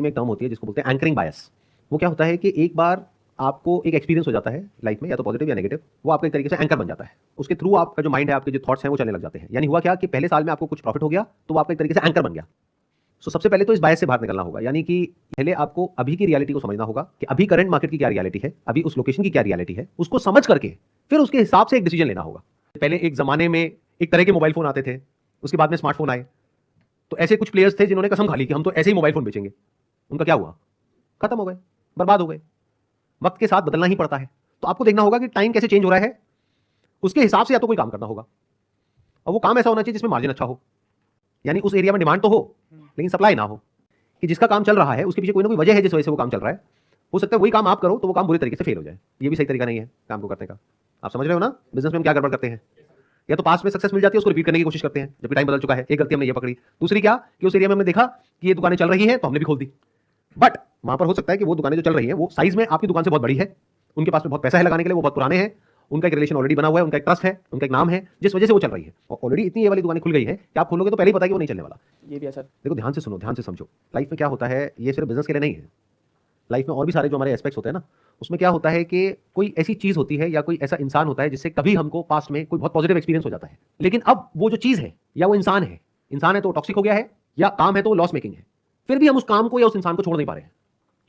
में एक टर्म होती है जिसको बोलते हैं एंकरिंग बायस। वो क्या होता है कि एक बार आपको एक एक्सपीरियंस हो जाता है लाइफ में, या तो पॉजिटिव या नेगेटिव, वो आपका एक तरीके से एंकर बन जाता है। उसके थ्रू आपका जो माइंड है, आपके जो थॉट्स हैं वो चलने लग जाते हैं। यानी हुआ क्या कि पहले साल में आपको कुछ प्रॉफिट हो गया तो वो आपका एक तरीके से एंकर बन गया। सो सबसे पहले तो इस बायस से बाहर निकलना होगा। यानी कि पहले आपको अभी की रियलिटी को समझना होगा कि अभी करंट मार्केट की क्या रियलिटी है, अभी उस लोकेशन की क्या रियलिटी है, उसको समझ करके फिर उसके हिसाब से एक डिसीजन लेना होगा। पहले एक जमाने में एक तरह के मोबाइल फोन आते थे, उसके बाद में स्मार्टफोन आए, तो ऐसे कुछ प्लेयर्स थे जिन्होंने कसम खा ली कि हम तो ऐसे ही मोबाइल फोन बेचेंगे। उनका क्या हुआ? खत्म हो गए, बर्बाद हो गए। वक्त के साथ बदलना ही पड़ता है। तो आपको देखना होगा कि टाइम कैसे चेंज हो रहा है, उसके हिसाब से या तो कोई काम करना होगा, और वो काम ऐसा होना चाहिए जिसमें मार्जिन अच्छा हो। यानी उस एरिया में डिमांड तो हो लेकिन सप्लाई ना हो, कि जिसका काम चल रहा है उसके पीछे कोई ना कोई वजह है जिस वजह से वो काम चल रहा है। हो सकता है वही काम आप करो तो वो काम बुरी तरीके से फेल हो जाए। ये भी सही तरीका नहीं है काम को करने का। आप समझ रहे हो ना? बिजनेस में हम क्या गड़बड़ करते हैं, या तो पास में सक्सेस मिल जाती है उसको रिपीट करने की कोशिश करते हैं जबकि टाइम बदल चुका है। एक गलती हमने ये पकड़ी। दूसरी क्या कि उस एरिया में हमने देखा कि ये दुकानें चल रही हैं तो हमने भी खोल दी, बट वहां पर हो सकता है कि वो दुकानें जो चल रही हैं वो साइज में आपकी दुकान से बहुत बड़ी है, उनके पास में बहुत पैसा है लगाने के लिए, वो बहुत पुराने हैं, उनका एक रिलेशन ऑलरेडी बना हुआ है, उनका एक ट्रस्ट है, उनका एक नाम है, जिस वजह से वो चल रही है। और ऑलरेडी इतनी ये वाली दुकानें खुल गई है कि आप खोलोगे तो पहले ही पता है कि वो नहीं चलने वाला। ये भी है सर। देखो ध्यान से सुनो, ध्यान से समझो। लाइफ में क्या होता है, ये सिर्फ बिजनेस के लिए नहीं है, लाइफ में और भी सारे जो हमारे एस्पेक्ट्स होते हैं ना, उसमें क्या होता है कि कोई ऐसी चीज होती है या कोई ऐसा इंसान होता है जिससे कभी हमको पास्ट में कोई बहुत पॉजिटिव एक्सपीरियंस हो जाता है, लेकिन अब वो जो चीज है या वो इंसान है तो टॉक्सिक हो गया है, या काम है तो लॉस मेकिंग है, फिर भी हम उस काम को या उस इंसान को छोड़ नहीं पा रहे हैं।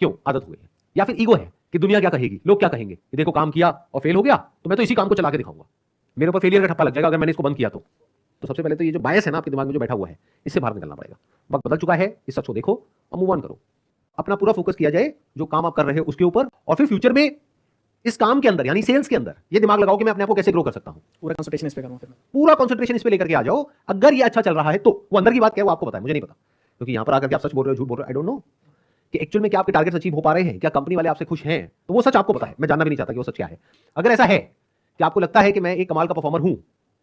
क्यों? आदत हो गई है, या फिर ईगो है कि दुनिया क्या कहेगी, लोग क्या कहेंगे, कि देखो काम किया और फेल हो गया तो मैं तो इसी काम को चला के दिखाऊंगा, मेरे ऊपर फेलियर का ठप्पा लग जाएगा अगर मैंने इसको बंद किया तो सबसे पहले तो ये जो बायस है ना आपके दिमाग में जो बैठा हुआ है, इससे बाहर निकलना पड़ेगा। वक्त बदल चुका है, इस सच को देखो और मूव ऑन करो। अपना पूरा फोकस किया जाए जो काम आप कर रहे हो उसके ऊपर, और फिर फ्यूचर में इस काम के अंदर यानी सेल्स के अंदर ये दिमाग लगाओ कि मैं अपने आप को कैसे ग्रो कर सकता हूं। पूरा कंसंट्रेशन इस पे करूंगा, फिर मैं पूरा कंसंट्रेशन इस पे लेकर के आ जाओ। अगर ये अच्छा चल रहा है तो वो अंदर की बात क्या है वो आपको पता है, मुझे नहीं पता, क्योंकि यहां पर आकर के आप सच बोल रहे हो झूठ बोल रहे हो, आई डोंट नो कि एक्चुअल में क्या आपके टारगेट्स अचीव हो पा रहे हैं, क्या कंपनी वाले आपसे खुश हैं, तो वो सच आपको पता है। मैं जानना भी नहीं चाहता कि वो सच क्या है। अगर ऐसा है कि आपको लगता है कि मैं एक कमाल का परफॉर्मर हूं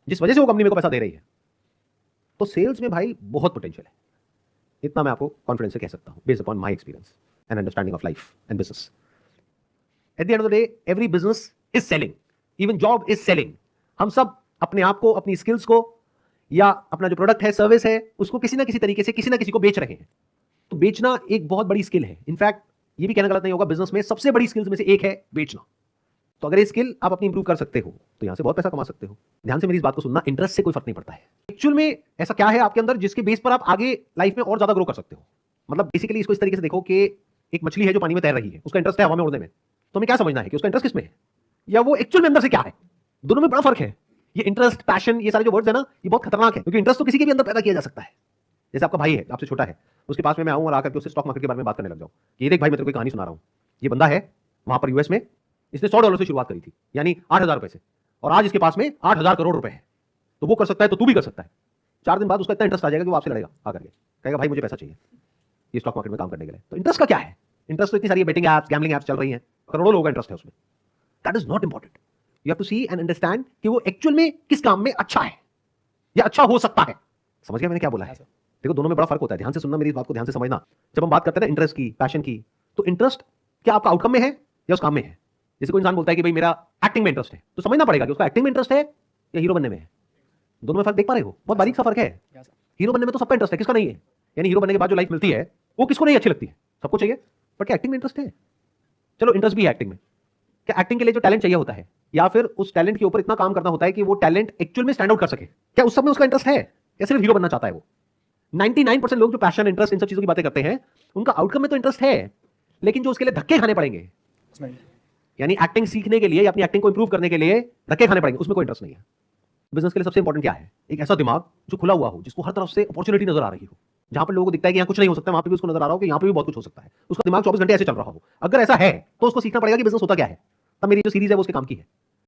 जिस वजह से वो कंपनी मेरे को पैसा दे रही है, तो सेल्स में भाई बहुत पोटेंशियल है। इतना मैं आपको कॉन्फिडेंस से कह सकता हूं based upon my experience and understanding of life and business. At the end of the day every business is selling, even job is selling. हम सब अपने आप को, अपनी स्किल्स को, या अपना जो प्रोडक्ट है, सर्विस है, उसको किसी ना किसी तरीके से किसी ना किसी को बेच रहे हैं। तो बेचना एक बहुत बड़ी स्किल है। इनफैक्ट ये भी कहना गलत नहीं होगा, बिजनेस में सबसे बड़ी स्किल्स में से एक है बेचना। तो अगर ये स्किल आप अपनी इंप्रूव कर सकते हो तो यहां से बहुत पैसा कमा सकते हो। ध्यान से मेरी इस बात को सुनना, इंटरेस्ट से कोई फर्क नहीं पड़ता है। एक्चुअल में ऐसा क्या है आपके अंदर जिसके बेस पर आप आगे लाइफ में और ज्यादा ग्रो कर सकते हो। मतलब बेसिकली इसको इस तरीके से देखो कि एक मछली है जो पानी में तैर रही है, उसका इंटरेस्ट है हवा में उड़ने में, तो हमें क्या समझना है कि उसका इंटरेस्ट किसमें है, या वो एक्चुअल में अंदर से क्या है। दोनों में बड़ा फर्क है। ये इंटरेस्ट, पैशन, ये सारे जो वर्ड्स है ना, ये बहुत खतरनाक है, क्योंकि इंटरेस्ट तो किसी के भी अंदर पैदा किया जा सकता है। जैसे आपका भाई है, आपसे छोटा है, उसके पास में मैं आऊं और आकर के उससे स्टॉक मार्केट के बारे में बात करने लग जाऊं। ये देख भाई, मैं तेरे को कहानी सुना रहा हूं। ये बंदा है वहां पर यूएस में, इसने $100 से शुरुआत करी थी, यानी 8,000 रुपए से, और आज इसके पास में 8,000 करोड़ रुपए है। तो वो कर सकता है तो तू भी कर सकता है। 4 दिन बाद उसका इतना इंटरेस्ट आ जाएगा कि वो आपसे लड़ेगा आकर के, कहेगा भाई मुझे पैसा चाहिए ये स्टॉक मार्केट में काम करने के लिए। तो इंटरेस्ट का क्या है? इंटरेस्ट तो इतनी सारी बेटिंग एप्स, गैम्बलिंग एप्स चल रही हैं, करोड़ों लोगों का इंटरेस्ट है उसमें। That is not important. You have to see and understand कि वो एक्चुअल में किस काम में अच्छा है या अच्छा हो सकता है। समझ गया मैंने क्या बोला है? देखो दोनों में बड़ा फर्क होता है। ध्यान से सुनना, मेरी बात को ध्यान से समझना। जब हम बात करते हैं ना इंटरेस्ट की, पैशन की, तो इंटरेस्ट क्या आपका आउटकम में है या उस काम में है? जैसे कोई इंसान बोलता है कि भाई मेरा एक्टिंग में इंटरेस्ट है, तो समझना पड़ेगा कि उसका एक्टिंग में इंटरेस्ट है या हीरो बनने में है। दोनों में फर्क देख पा रहे हो? बहुत बारीक सा फर्क है। हीरो बनने में तो सबका इंटरेस्ट है, किसका नहीं है? यानी हीरो बनने के बाद जो लाइफ मिलती है वो किसको नहीं अच्छी लगती है? सबको चाहिए, बट क्या एक्टिंग में इंटरेस्ट है? चलो इंटरेस्ट भी है एक्टिंग में, क्या एक्टिंग के लिए जो टैलेंट चाहिए होता है, या फिर उस टैलेंट के ऊपर इतना काम करना होता है कि वो टैलेंट एक्चुअल में स्टैंड आउट कर सके, क्या उस सब में उसका इंटरेस्ट है, या सिर्फ हीरो बनना चाहता है वो? 99% लोग जो पैशन, इंटरेस्ट, इन सब चीजों की बातें करते हैं, उनका आउटकम में तो इंटरेस्ट है, लेकिन जो उसके लिए धक्के खाने पड़ेंगे, यानी एक्टिंग सीखने के लिए या अपनी एक्टिंग को इंप्रूव करने के लिए धक्के खाने पड़ेंगे, उसमें कोई इंटरेस्ट नहीं है। बिजनेस के लिए सबसे इंपॉर्टेंट क्या है? एक ऐसा दिमाग जो खुला हुआ हो, जिसको हर तरफ से अपॉर्चुनिटी नजर आ रही हो। जहां पर लोगों को दिखता है कि यहाँ कुछ नहीं हो सकता, वहां पे भी उसको नजर आ रहा हो कि यहाँ पे भी बहुत कुछ हो सकता है। उसका दिमाग 24 घंटे ऐसे चल रहा हो। अगर ऐसा है तो उसको सीखना पड़ेगा कि बिजनेस होता क्या है। तब मेरी जो सीरीज है वो उसके काम की है।